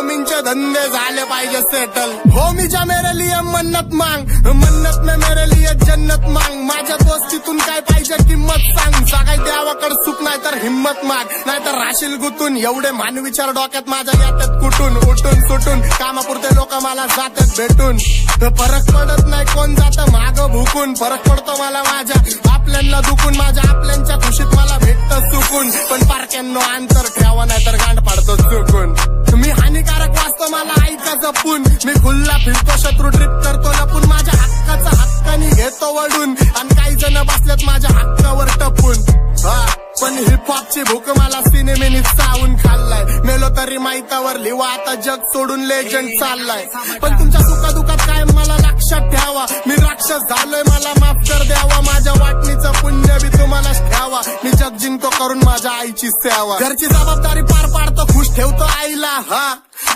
मींचे धंदे झाले पाहिजे सेटल. हो मीच्या मेरे लिए मन्नत मांग, मन्नत में मेरे लिए जन्नत मांग. माझ्या दोस्तीतून काय पाहिजे किंमत सांग. सगळ्या देवाकडे सुख नाही तर हिम्मत माग, नाहीतर राशील गुतून. एवढे मानविचार डोक्यात माझ्या येतात कुठून उठून सुटून. कामापुरते लोक मला जातात भेटून. फरक पडत नाही कोण जातं माग भुकून. फरक पडतो मला माझ्या आपल्यांना दुखून. माझ्या आपल्यांच्या खुशीत मला भेटतं चुकून. पण पारक्यांनो अंतर ठेवा नाही तर गांड पाडतो चुकून. मी हानिकारक वाचतो मला ऐका जपून. मी खुल्ला फिरतो शत्रू ट्रिप करतो लपून. माझ्या हक्काचा हक्कानी घेतो वडून. आणि काही जण बसलेत माझ्या हक्कावर टपून. पण हिपहॉपची भूक मला सिनेमेनी चावून खाल्लाय. मेलो तरी माहितावर लिवा आता जग सोडून लेजंड चाललाय. पण तुमच्या सुखादुखात काय मला लक्षात ठेवा. मी राक्षस झालोय मला माफ कर द्यावा. माझ्या वाटणीचं पुण्य बी तुम्हालाच ठेवा. मी जग जिंकतो करून माझ्या आईची सेवा. घरची जबाबदारी पार पाडतो खुश ठेवतो आईला.